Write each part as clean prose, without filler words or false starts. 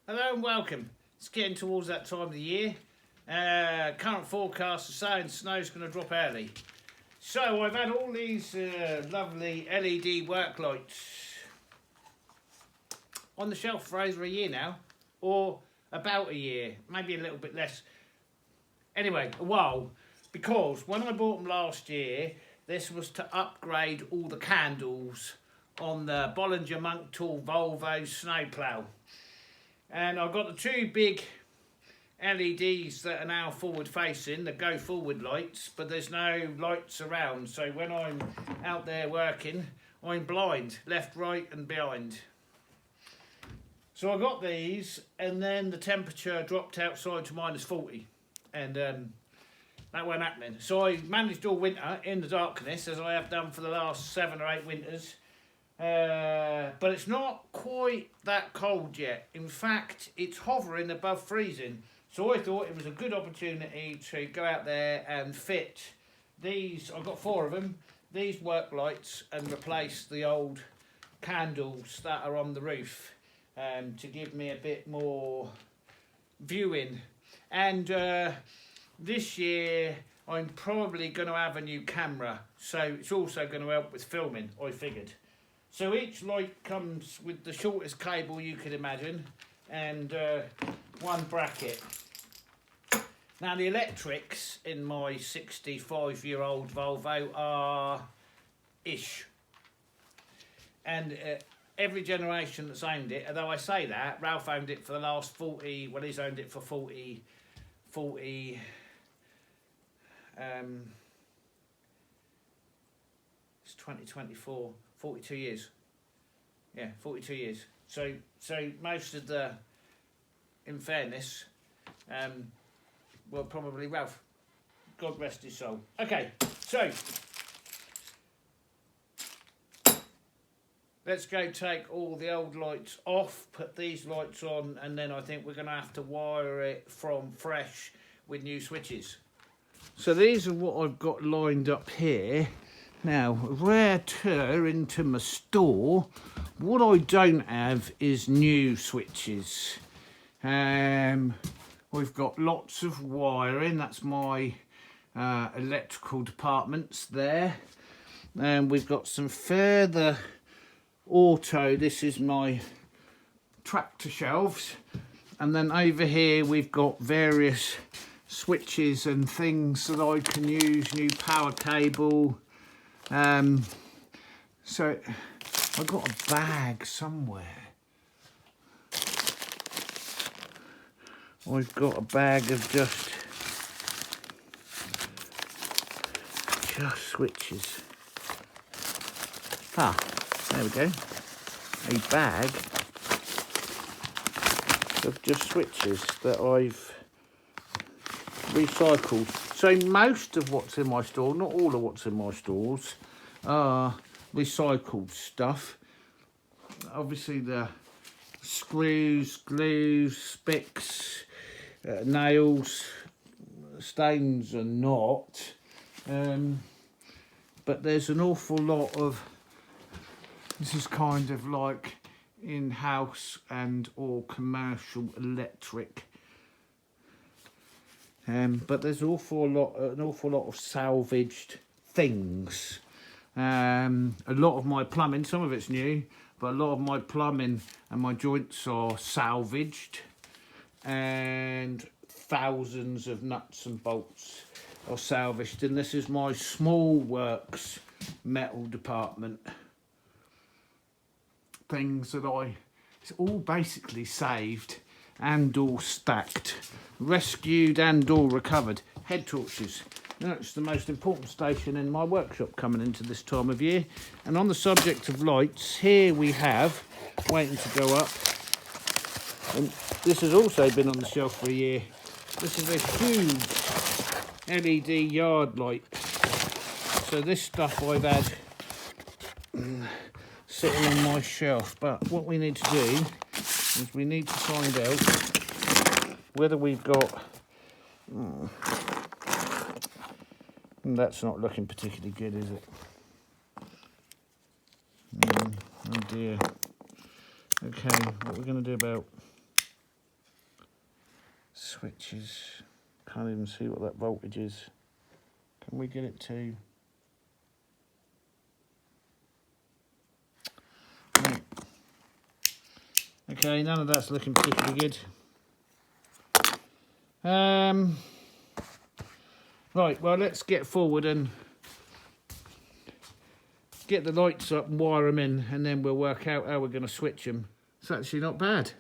Hello and welcome. It's getting towards that time of the year. Current forecast is saying snow's going to drop early. So I've had all these lovely LED work lights on the shelf for over a year now, or about a year, maybe a little bit less. Anyway, a while, because when I bought them last year, this was to upgrade all the candles on the Bollinger Monk Tool Volvo snowplow. And I've got the two big LEDs that are now forward facing, the go forward lights, but there's no lights around. So when I'm out there working, I'm blind, left, right and behind. So I got these and then the temperature dropped outside to -40 and that wasn't happening. So I managed all winter in the darkness, as I have done for the last 7 or 8 winters. But it's not quite that cold yet. In fact, it's hovering above freezing. So I thought it was a good opportunity to go out there and fit these. I've got 4 of them. These work lights and replace the old candles that are on the roof to give me a bit more viewing. And this year I'm probably going to have a new camera, so it's also going to help with filming, I figured. So each light comes with the shortest cable you could imagine and one bracket. Now the electrics in my 65-year-old Volvo are ish. And every generation that's owned it, although I say that, Ralph owned it for the last 40, well he's owned it for 40, it's 2024. 42 years. Yeah, 42 years. So most of the, in fairness, well, probably Ralph. God rest his soul. Okay, so let's go take all the old lights off, put these lights on, and then I think we're going to have to wire it from fresh with new switches. So these are what I've got lined up here. Now, where to into my store, what I don't have is new switches. We've got lots of wiring, that's my electrical departments there. And we've got some further auto, this is my tractor shelves. And then over here we've got various switches and things that I can use, new power cable. So I've got a bag somewhere. I've got a bag of just switches. Ah, there we go. A bag of just switches that I've recycled. So most of what's in my store, not all of what's in my stores, are recycled stuff. Obviously the screws, glues, spicks, nails, stains are not. But there's an awful lot of, this is kind of like in-house and or commercial electric. But there's an awful lot of salvaged things. A lot of my plumbing, some of it's new, but a lot of my plumbing and my joints are salvaged, and thousands of nuts and bolts are salvaged. And this is my small works metal department. Things that it's all basically saved and all stacked, rescued and all recovered. Head torches. That's the most important station in my workshop coming into this time of year. And on the subject of lights, here we have, waiting to go up, and this has also been on the shelf for a year. This is a huge LED yard light. So this stuff I've had sitting on my shelf, but what we need to do is we need to find out whether we've got... that's not looking particularly good, is it? Oh dear. Okay, what we're going to do about switches. Can't even see what that voltage is. Can we get it to? Right. Okay, none of that's looking particularly good. Right, well, let's get forward and get the lights up and wire them in, and then we'll work out how we're going to switch them. It's actually not bad.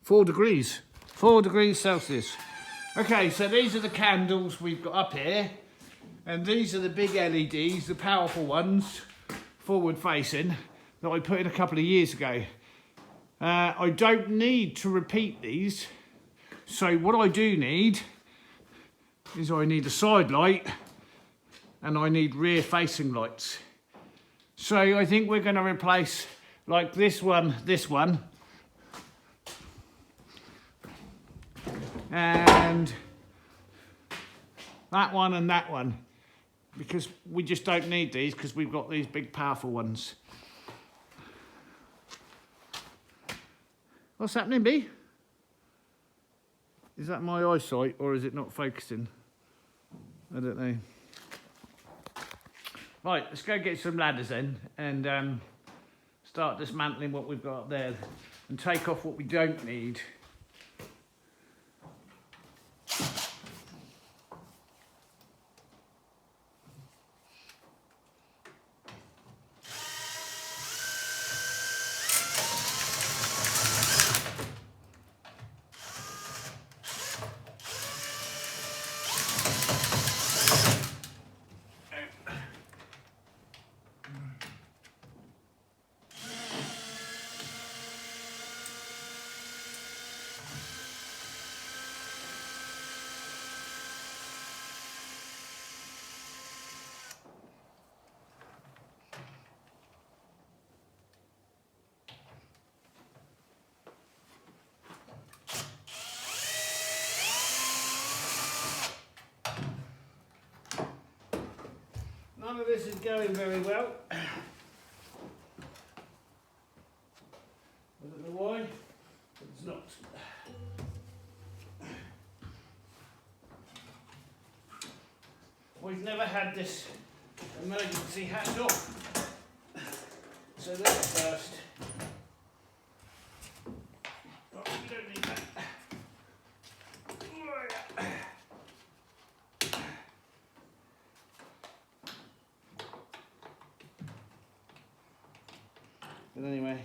4 degrees. 4 degrees Celsius. Okay, so these are the candles we've got up here, and these are the big LEDs, the powerful ones, forward facing, that I put in a couple of years ago. I don't need to repeat these, so what I do need is I need a side light and I need rear facing lights. So I think we're going to replace like this one, and that one and that one, because we just don't need these because we've got these big powerful ones. What's happening, B? Is that my eyesight or is it not focusing? I don't know. Right, let's go get some ladders then and start dismantling what we've got up there and take off what we don't need. None of this is going very well. I don't know why, but it's not. We've never had this emergency hatch off, so that's first. Oh, we don't need that. But anyway,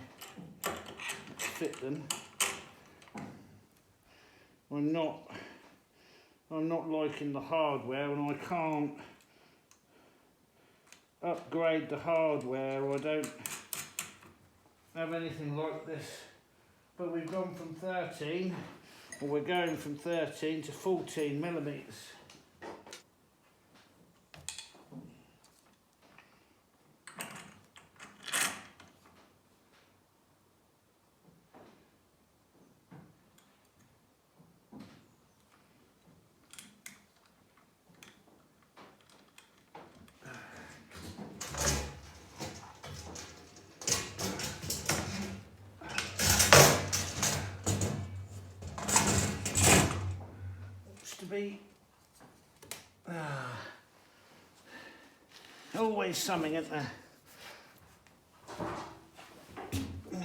fit them. I'm not liking the hardware, and I can't upgrade the hardware. I don't have anything like this. But we've gone from 13, or we're going from 13 to 14 millimeters. Always something, isn't there?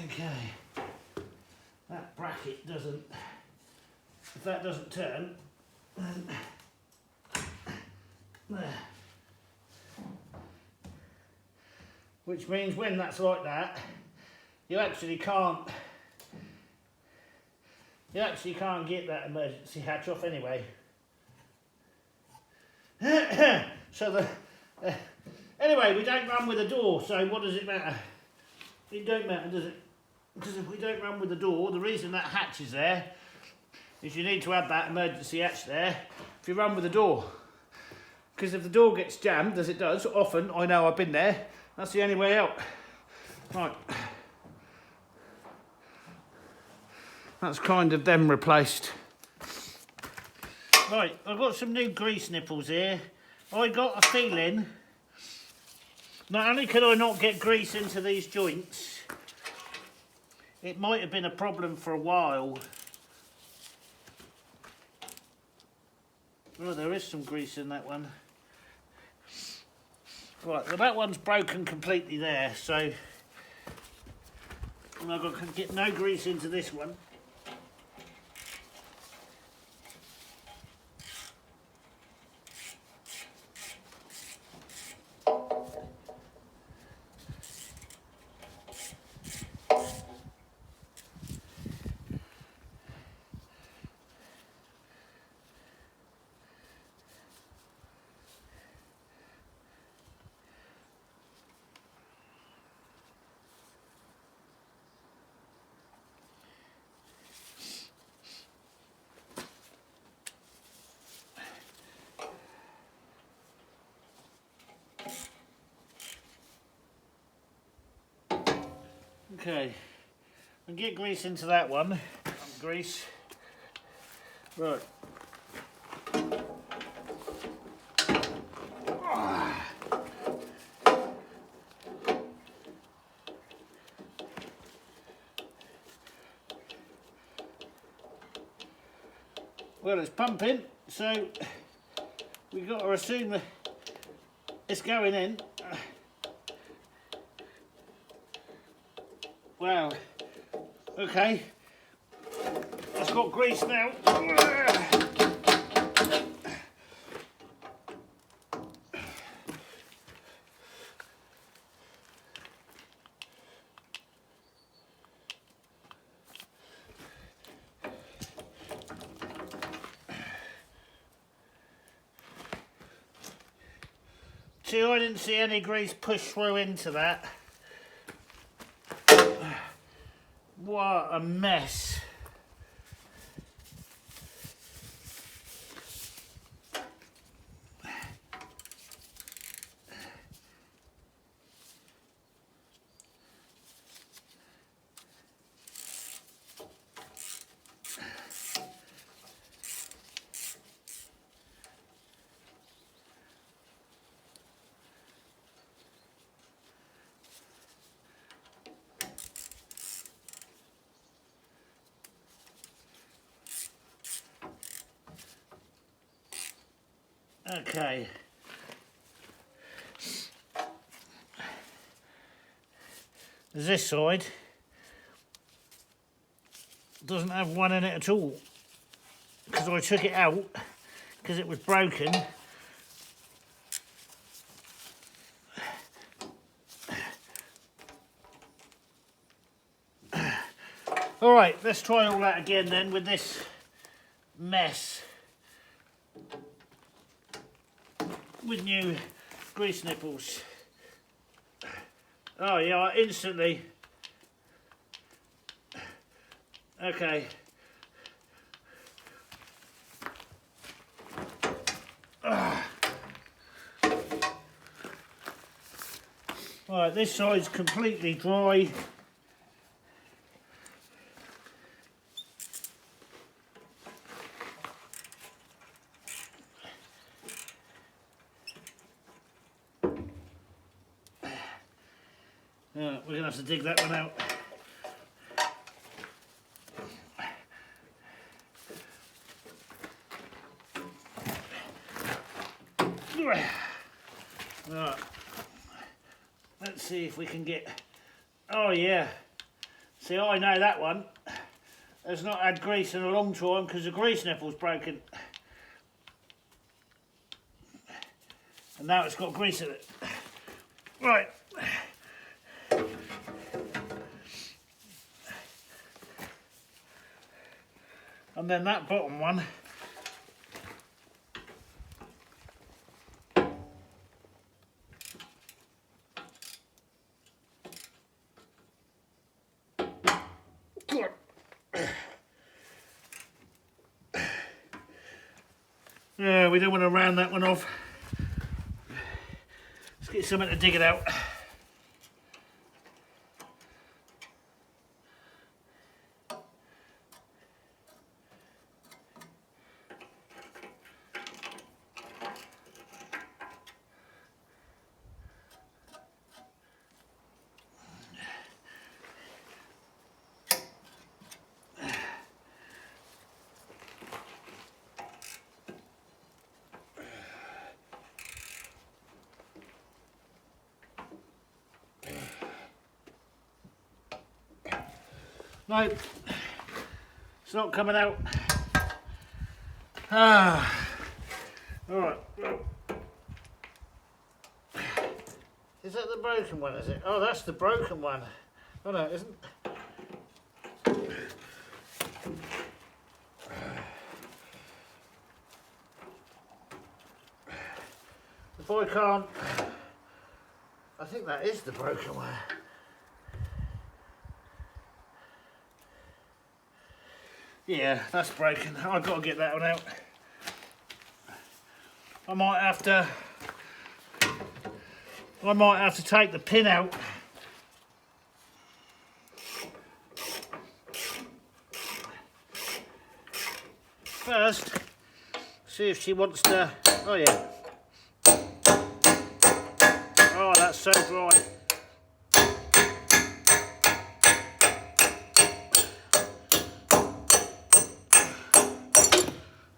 Okay. That bracket doesn't, if that doesn't turn, then there. Which means when that's like that, you actually can't get that emergency hatch off anyway. So anyway, we don't run with the door, so what does it matter? It don't matter, does it? Because if we don't run with the door, the reason that hatch is there is you need to have that emergency hatch there if you run with the door. Because if the door gets jammed, as it does often, I know I've been there, that's the only way out. Right. That's kind of them replaced. Right, I've got some new grease nipples here. I got a feeling, not only could I not get grease into these joints, it might have been a problem for a while. Oh, there is some grease in that one. Right, well that one's broken completely there, so I've got to get no grease into this one. Okay, and get grease into that one. Grease. Right. Well, it's pumping, so we've got to assume that it's going in. Wow. Okay. It's got grease now. See, I didn't see any grease push through into that. What a mess. Okay. This side doesn't have one in it at all because I took it out because it was broken. All right, let's try all that again then with this mess with new grease nipples. Oh yeah, instantly. Okay. Right, this side's completely dry. We're going to have to dig that one out. Right. Let's see if we can get... Oh yeah. See, I know that one has not had grease in a long time because the grease nipple's broken. And now it's got grease in it. Right. And then that bottom one. Yeah, we don't want to round that one off. Let's get something to dig it out. No, it's not coming out. Ah, all right. Is that the broken one, is it? Oh, that's the broken one. Oh no, it isn't. If I can't, I think that is the broken one. Yeah, that's broken. I've got to get that one out. I might have to take the pin out. First, see if she wants to. Oh yeah. Oh, that's so dry.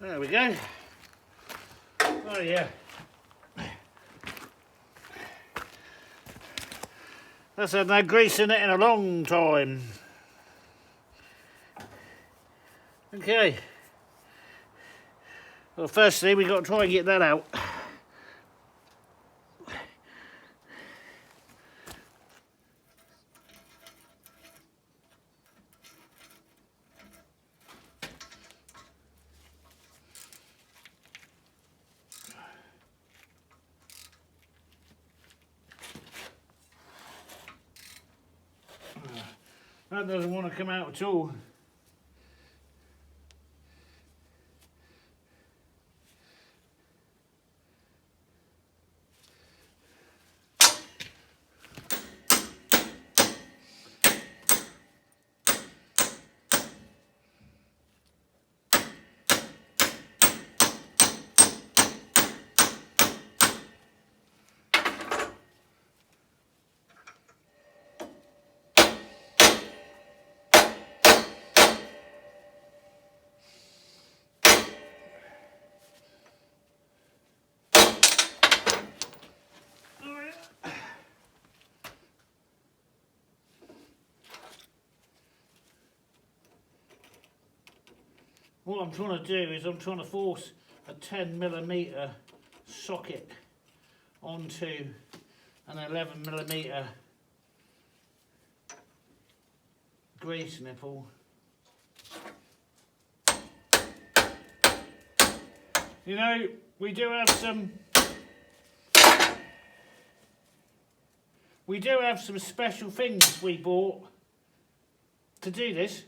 There we go. Oh yeah. That's had no grease in it in a long time. Okay. Well, firstly we've got to try and get that out. That doesn't want to come out at all. What I'm trying to do is I'm trying to force a 10mm socket onto an 11mm grease nipple. You know, we do have some special things we bought to do this.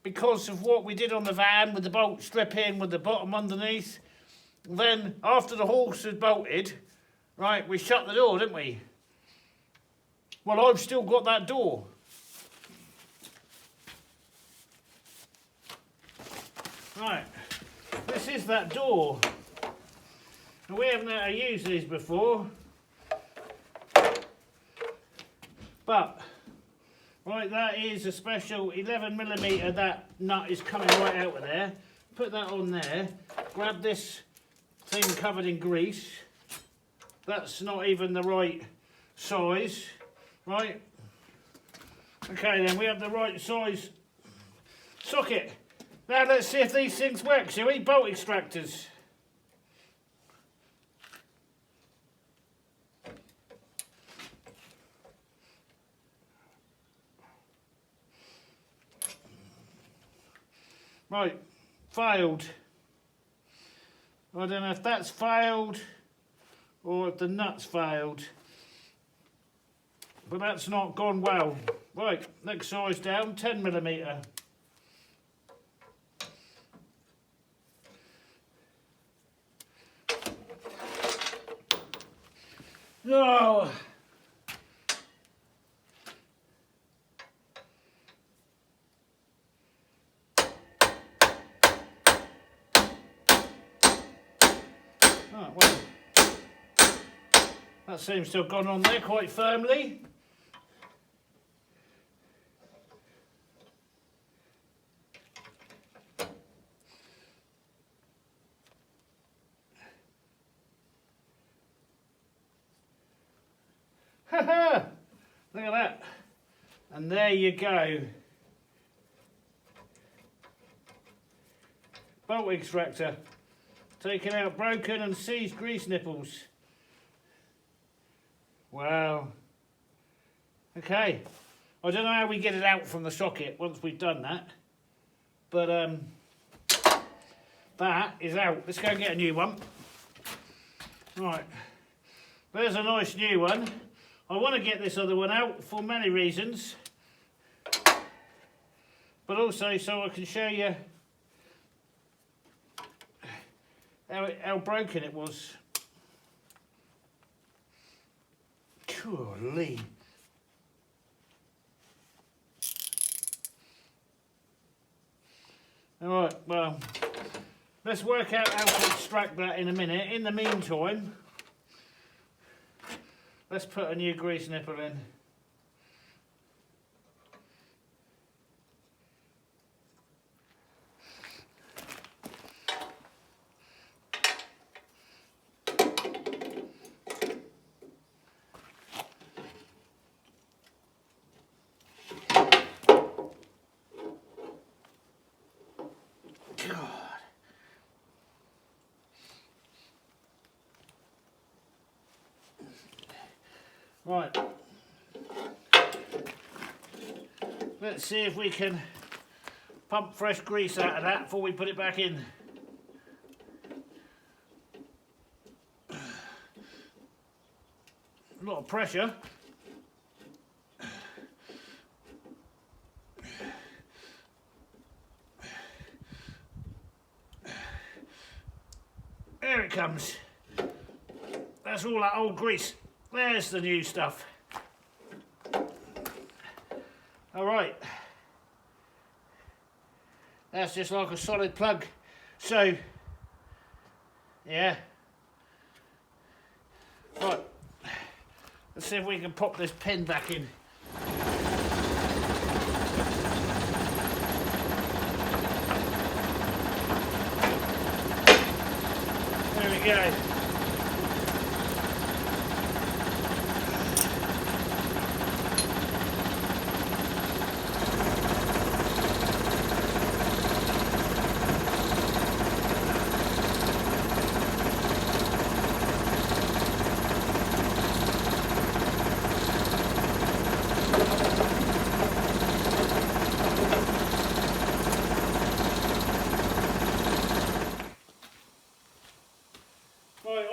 Because of what we did on the van with the bolt strip in with the bottom underneath. Then after the horse had bolted, right, we shut the door, didn't we? Well, I've still got that door. Right, this is that door. And we haven't had to use these before. But right, that is a special 11mm, that nut is coming right out of there. Put that on there, grab this thing covered in grease. That's not even the right size, right? Okay then, we have the right size socket. Now let's see if these things work, shall we? Bolt extractors. Right, failed. I don't know if that's failed or if the nut's failed. But that's not gone well. Right, next size down, 10mm. Oh! Oh, well, that seems to have gone on there quite firmly. Ha ha! Look at that. And there you go. bolt extractor. Taking out broken and seized grease nipples. Wow. Okay. I don't know how we get it out from the socket once we've done that. But that is out. Let's go and get a new one. Right. There's a nice new one. I want to get this other one out for many reasons. But also so I can show you how broken it was. Golly. Alright, well, let's work out how to extract that in a minute. In the meantime, let's put a new grease nipple in. Right, let's see if we can pump fresh grease out of that before we put it back in. A lot of pressure. There it comes. That's all that old grease. There's the new stuff. All right. That's just like a solid plug. So, yeah. Right. Let's see if we can pop this pen back in. There we go.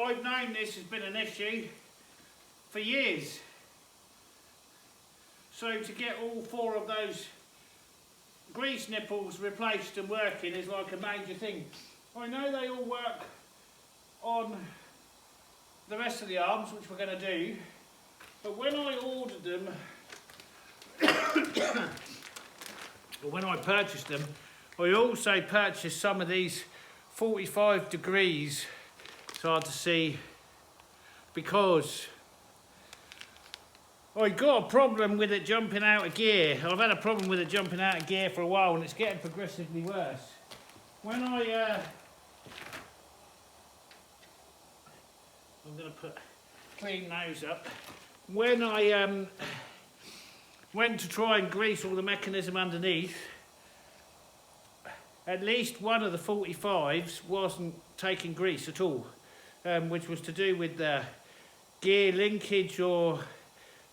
I've known this has been an issue for years. So to get all 4 of those grease nipples replaced and working is like a major thing. I know they all work on the rest of the arms, which we're going to do, but when I ordered them, or when I purchased them, I also purchased some of these 45 degrees. It's hard to see because I got a problem with it jumping out of gear. I've had a problem with it jumping out of gear for a while and it's getting progressively worse. When I'm going to clean those up. When I went to try and grease all the mechanism underneath, at least one of the 45s wasn't taking grease at all. Which was to do with the gear linkage, or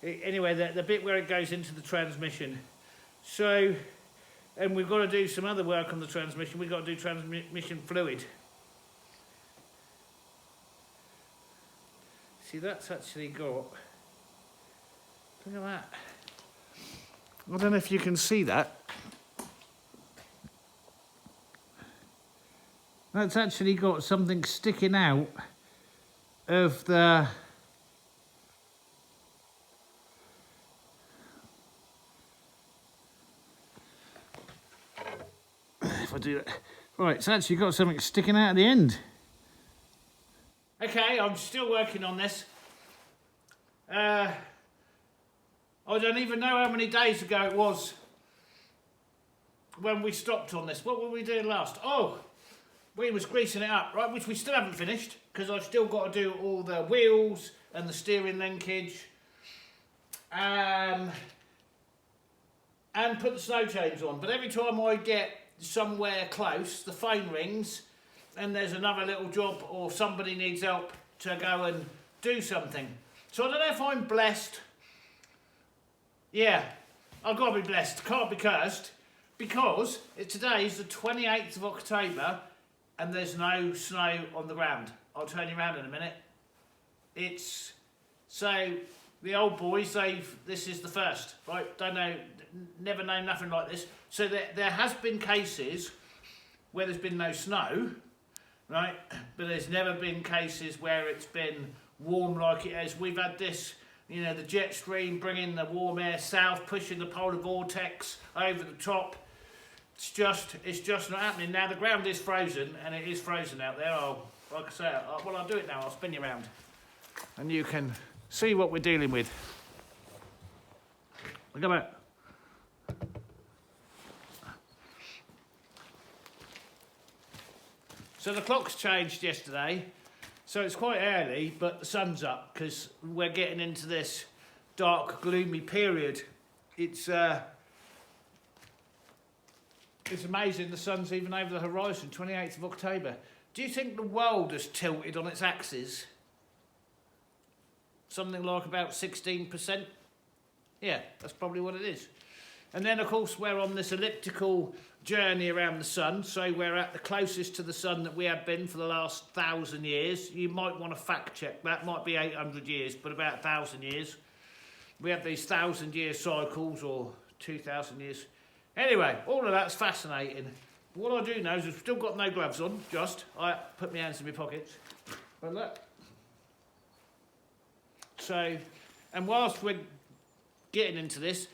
anyway the bit where it goes into the transmission. So, and we've got to do some other work on the transmission. We've got to do transmission fluid. See, that's actually got, look at that. I don't know if you can see that. That's actually got something sticking out of the if I do that right, it's actually got something sticking out at the end. Okay, I'm still working on this. I don't even know how many days ago it was when we stopped on this. What were we doing last? Oh, we was greasing it up, right, which we still haven't finished because I've still got to do all the wheels and the steering linkage and put the snow chains on. But every time I get somewhere close, the phone rings, and there's another little job or somebody needs help to go and do something. So I don't know if I'm blessed. Yeah, I've got to be blessed. Can't be cursed. Because today is the 28th of October and there's no snow on the ground. I'll turn you around in a minute. It's... So, the old boys, this is the first, right? Don't know, never known nothing like this. So there has been cases where there's been no snow, right? But there's never been cases where it's been warm like it is. We've had this, you know, the jet stream bringing the warm air south, pushing the polar vortex over the top. It's just not happening. Now the ground is frozen, and it is frozen out there. Like I say, I'll do it now. I'll spin you around, and you can see what we're dealing with. Look at that. So the clock's changed yesterday, so it's quite early, but the sun's up because we're getting into this dark, gloomy period. It's amazing the sun's even over the horizon, 28th of October. Do you think the world has tilted on its axis? Something like about 16%? Yeah, that's probably what it is. And then, of course, we're on this elliptical journey around the sun, so we're at the closest to the sun that we have been for the last 1,000 years. You might want to fact check that, might be 800 years, but about 1,000 years. We have these 1,000-year cycles, or 2,000 years. Anyway, all of that's fascinating. What I do know is I've still got no gloves on, I put my hands in my pockets. But look. So, and whilst we're getting into this,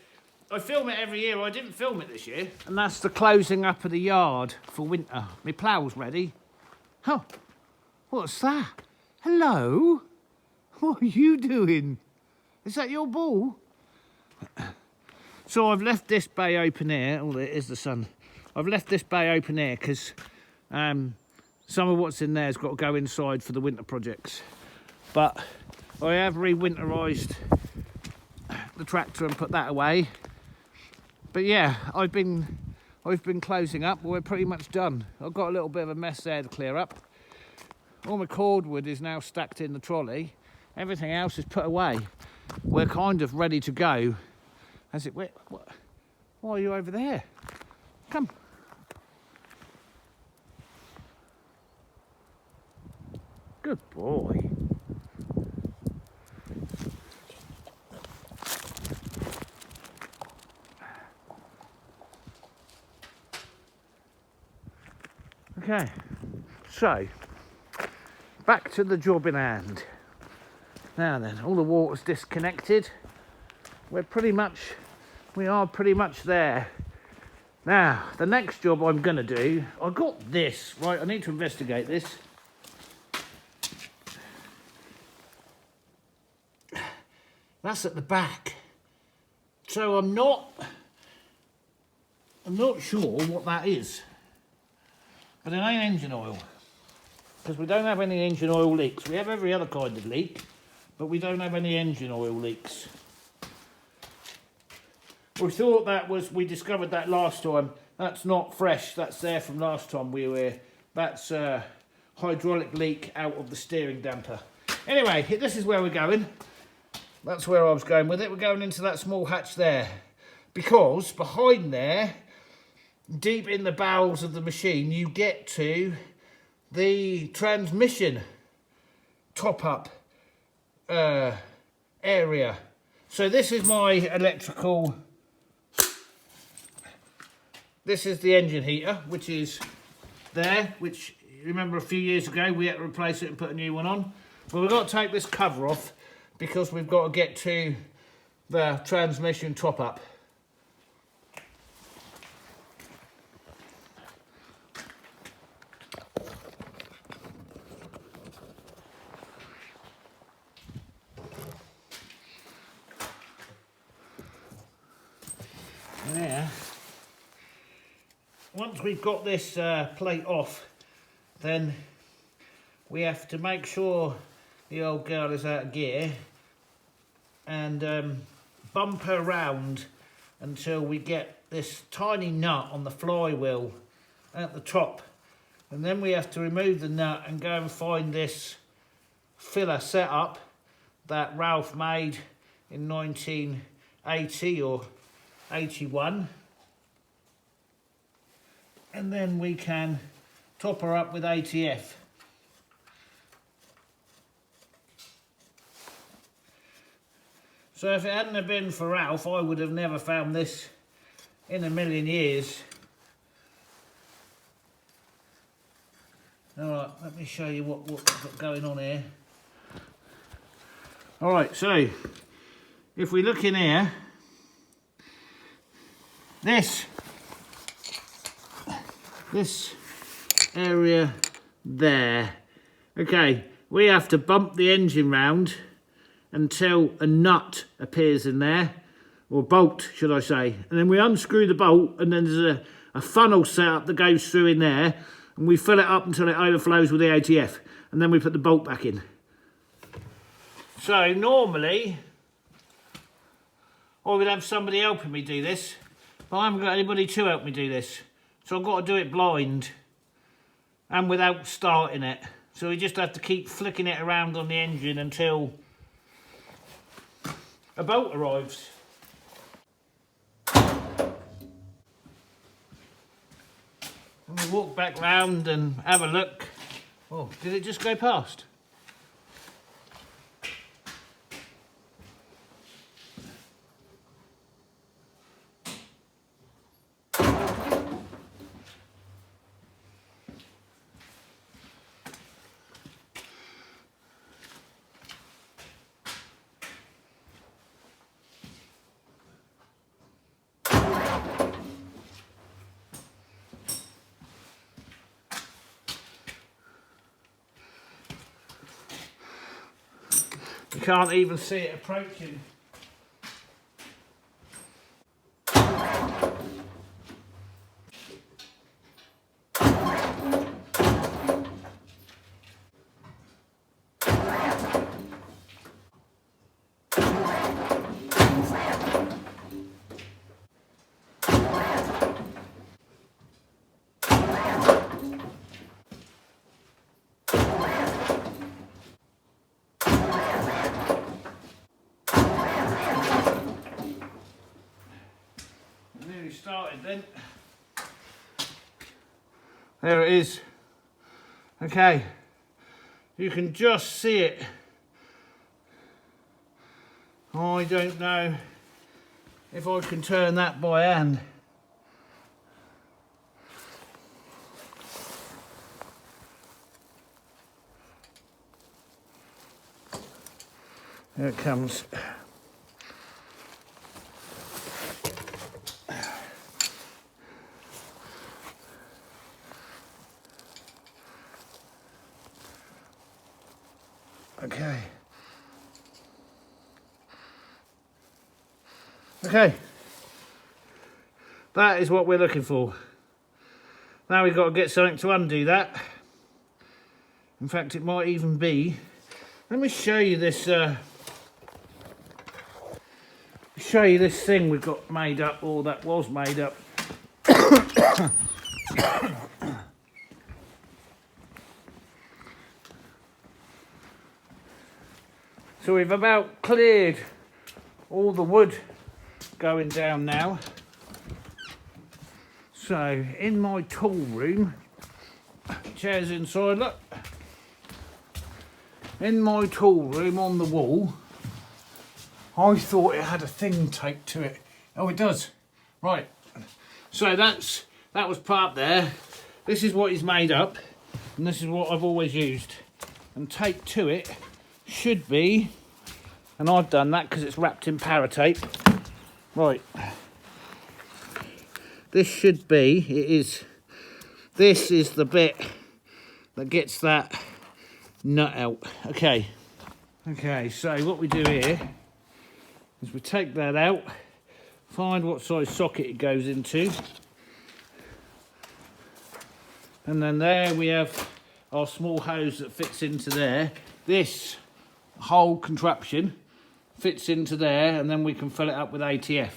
I film it every year. I didn't film it this year. And that's the closing up of the yard for winter. My plough's ready. Oh, what's that? Hello? What are you doing? Is that your ball? So I've left this bay open here. Oh, there is the sun. I've left this bay open here because some of what's in there has got to go inside for the winter projects. But I have re-winterised the tractor and put that away. But yeah, I've been closing up. We're pretty much done. I've got a little bit of a mess there to clear up. All my cordwood is now stacked in the trolley. Everything else is put away. We're kind of ready to go. As it, why are you over there? Come. Good boy. Okay, so back to the job in hand. Now then, all the water's disconnected. We are pretty much there. Now, the next job I'm going to do, I got this, right, I need to investigate this. That's at the back. So I'm not sure what that is. But it ain't engine oil. Because we don't have any engine oil leaks. We have every other kind of leak, but we don't have any engine oil leaks. We thought that was, we discovered that last time. That's not fresh, that's there from last time we were here. That's a hydraulic leak out of the steering damper. Anyway, this is where we're going. That's where I was going with it. We're going into that small hatch there. Because behind there, deep in the bowels of the machine, you get to the transmission top-up area. So this is my electrical... This is the engine heater, which is there, which you remember a few years ago we had to replace it and put a new one on. But we've got to take this cover off because we've got to get to the transmission top-up. There. Once we've got this plate off, then we have to make sure the old girl is out of gear and bump her round until we get this tiny nut on the flywheel at the top. And then we have to remove the nut and go and find this filler setup that Ralph made in 1980 or 81. And then we can top her up with ATF. So if it hadn't have been for Ralph, I would have never found this in a million years. Alright, let me show you what we've got going on here. Alright, so if we look in here, this area there, okay, we have to bump the engine round until a nut appears in there, or bolt should I say, and then we unscrew the bolt, and then there's a funnel setup that goes through in there, and we fill it up until it overflows with the ATF, and then we put the bolt back in. So normally I would have somebody helping me do this, but I haven't got anybody to help me do this, so I've got to do it blind and without starting it. So we just have to keep flicking it around on the engine until a bolt arrives. And we walk back round and have a look. Oh, did it just go past? You can't even see it approaching. Started then. There it is. Okay, you can just see it. I don't know if I can turn that by hand. Here it comes. Okay. Okay. That is what we're looking for. Now we've got to get something to undo that. In fact, it might even be. Let me show you this. Show you this thing we've got made up, or that was made up. So we've about cleared all the wood going down now. So in my tool room, chairs inside, look. In my tool room on the wall, I thought it had a thing taped to it. Oh, it does. Right. So that was part there. This is what is made up, and this is what I've always used. And taped to it should be, and I've done that because it's wrapped in paratape. Right, this should be, this is the bit that gets that nut out. Okay, so what we do here is we take that out, find what size socket it goes into, and then there we have our small hose that fits into there. This whole contraption fits into there, and then we can fill it up with ATF.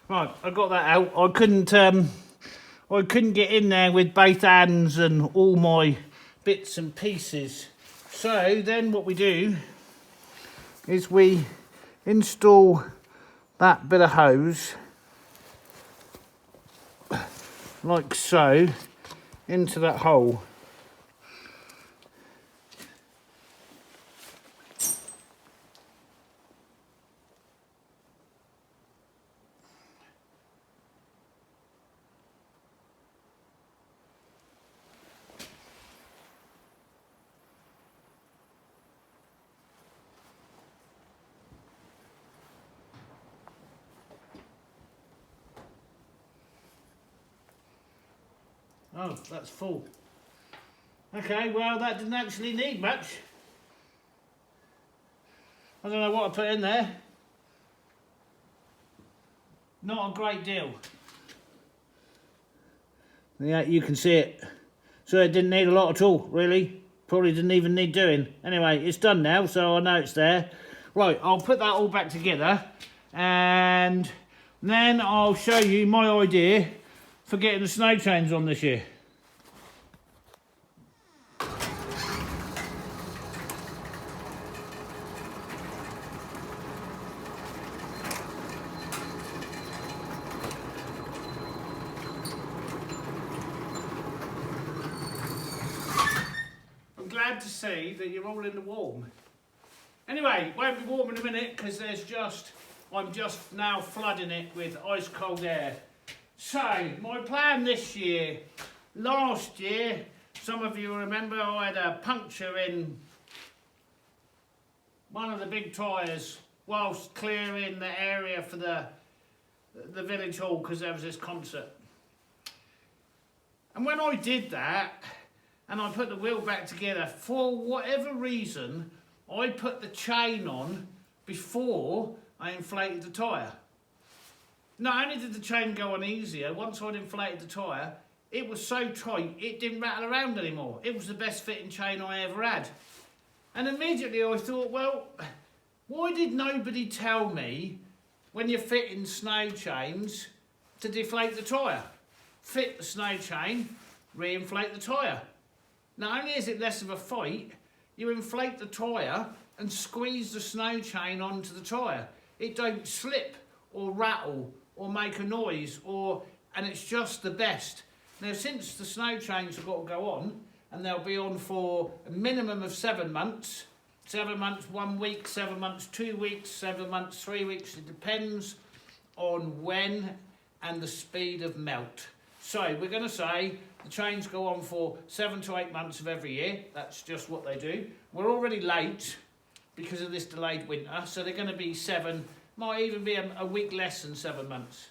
Right, I got that out. I I couldn't get in there with both hands and all my bits and pieces. So then what we do is we install that bit of hose like so into that hole. Oh, that's full. Okay, well that didn't actually need much. I don't know what I put in there. Not a great deal. Yeah, you can see it. So it didn't need a lot at all, really. Probably didn't even need doing. Anyway, it's done now, so I know it's there. Right, I'll put that all back together and then I'll show you my idea for getting the snow chains on this year. I'm glad to see that you're all in the warm. Anyway, it won't be warm in a minute because I'm just now flooding it with ice cold air. So, my plan this year, last year, some of you remember I had a puncture in one of the big tyres whilst clearing the area for the village hall because there was this concert. And when I did that, and I put the wheel back together, for whatever reason, I put the chain on before I inflated the tyre. Not only did the chain go on easier, once I'd inflated the tyre, it was so tight it didn't rattle around anymore. It was the best fitting chain I ever had. And immediately I thought, well, why did nobody tell me when you're fitting snow chains to deflate the tyre? Fit the snow chain, re-inflate the tyre. Not only is it less of a fight, you inflate the tyre and squeeze the snow chain onto the tyre. It don't slip or rattle or make a noise, and it's just the best. Now, since the snow chains have got to go on, and they'll be on for a minimum of 7 months, 7 months, 1 week, 7 months, 2 weeks, 7 months, 3 weeks, it depends on when and the speed of melt. So we're going to say the chains go on for 7 to 8 months of every year. That's just what they do. We're already late because of this delayed winter, so they're going to be 7, might even be a week less than 7 months.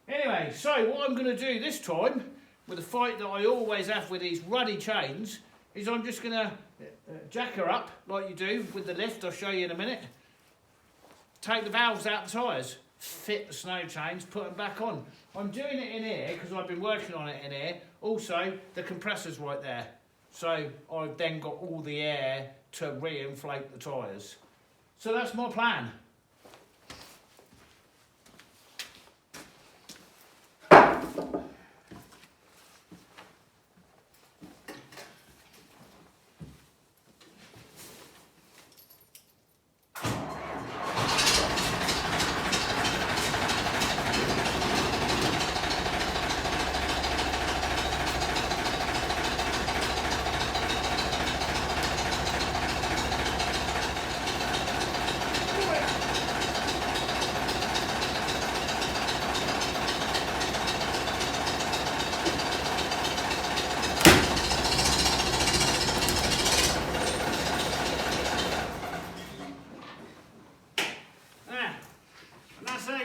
Anyway, so what I'm going to do this time, with the fight that I always have with these ruddy chains, is I'm just going to jack her up like you do with the lift. I'll show you in a minute. Take the valves out of the tyres, fit the snow chains, put them back on. I'm doing it in here because I've been working on it in here. Also, the compressor's right there. So I've then got all the air to re-inflate the tyres. So that's my plan.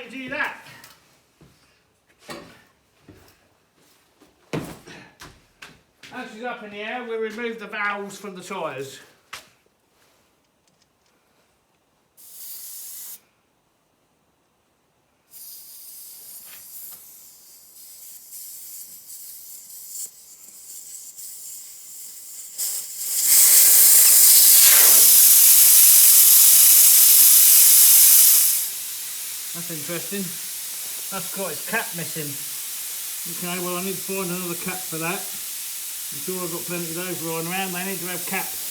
Do that. As she's up in the air, we remove the valves from the tyres. That's interesting. That's got its cap missing. Okay, well I need to find another cap for that. I'm sure I've got plenty of those lying around. They need to have caps.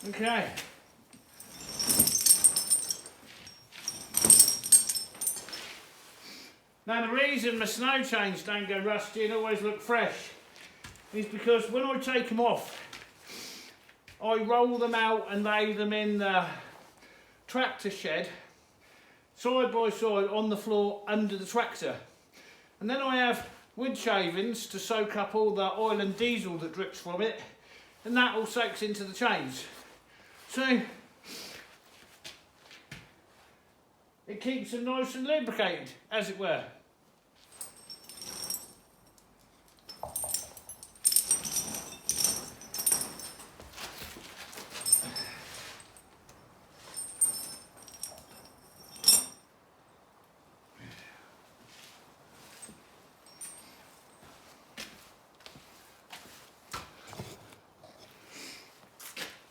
Okay. Now the reason my snow chains don't go rusty and always look fresh is because when I take them off, I roll them out and lay them in the tractor shed side by side on the floor under the tractor. And then I have wood shavings to soak up all the oil and diesel that drips from it, and that all soaks into the chains. So it keeps them nice and lubricated, as it were.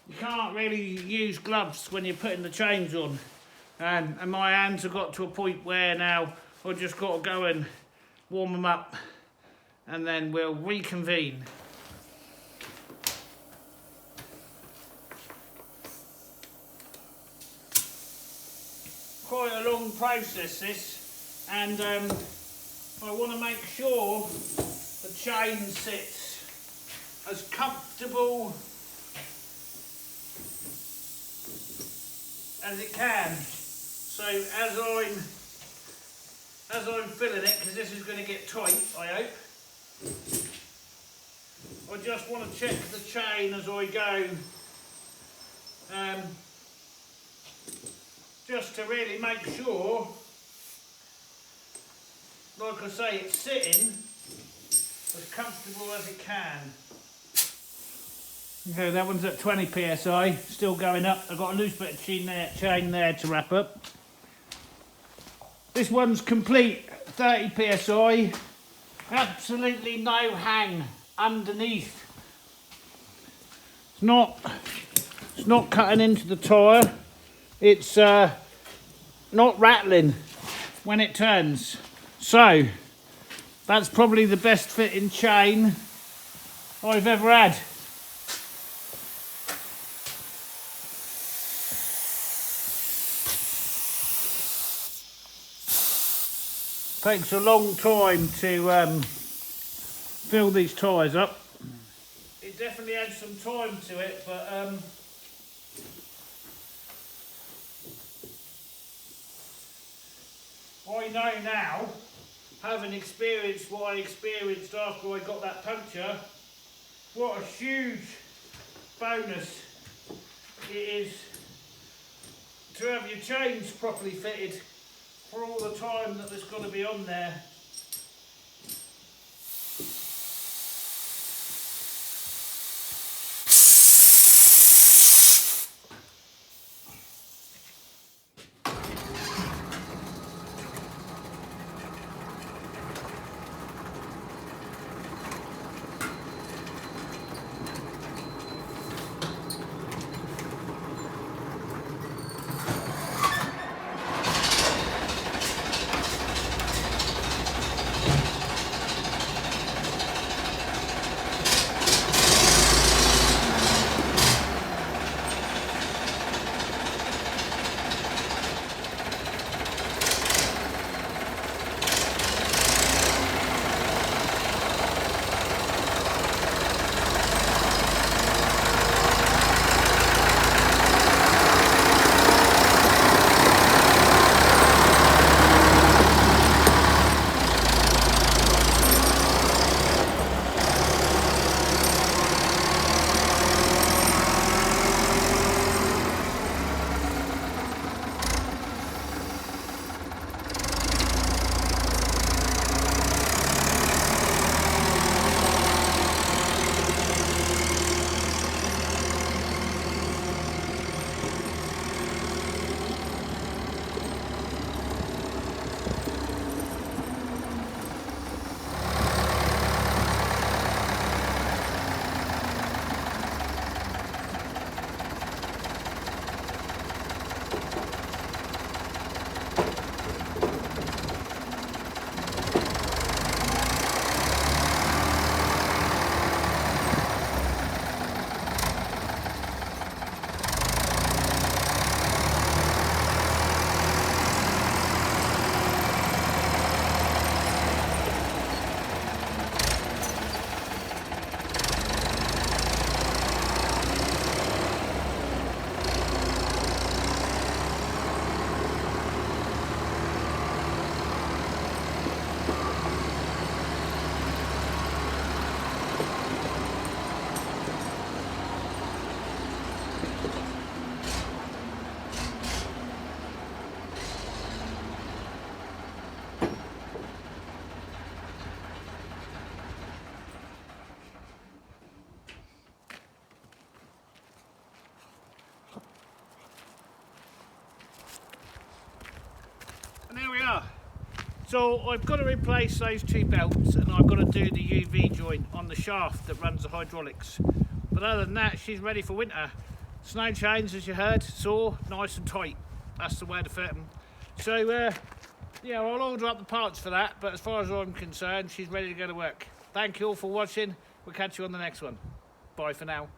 You can't really use gloves when you're putting the chains on, and my hands have got to a point where now I've just got to go and warm them up and then we'll reconvene. Quite a long process this, and I want to make sure the chain sits as comfortable as it can. So as I'm filling it, because this is going to get tight, I hope, I just want to check the chain as I go, just to really make sure, like I say, it's sitting as comfortable as it can. Okay, that one's at 20 psi, still going up. I've got a loose bit of chain there to wrap up. This one's complete, 30 psi, absolutely no hang underneath. It's not cutting into the tyre. It's not rattling when it turns. So that's probably the best fitting chain I've ever had. Takes a long time to fill these tyres up. It definitely had some time to it, but I know now, having experienced what I experienced after I got that puncture, what a huge bonus it is to have your chains properly fitted for all the time that there's going to be on there. And there we are. So I've got to replace those two belts and I've got to do the UV joint on the shaft that runs the hydraulics. But other than that, she's ready for winter. Snow chains, as you heard, saw, nice and tight. That's the way to fit them. So yeah, I'll order up the parts for that, but as far as I'm concerned, she's ready to go to work. Thank you all for watching. We'll catch you on the next one. Bye for now.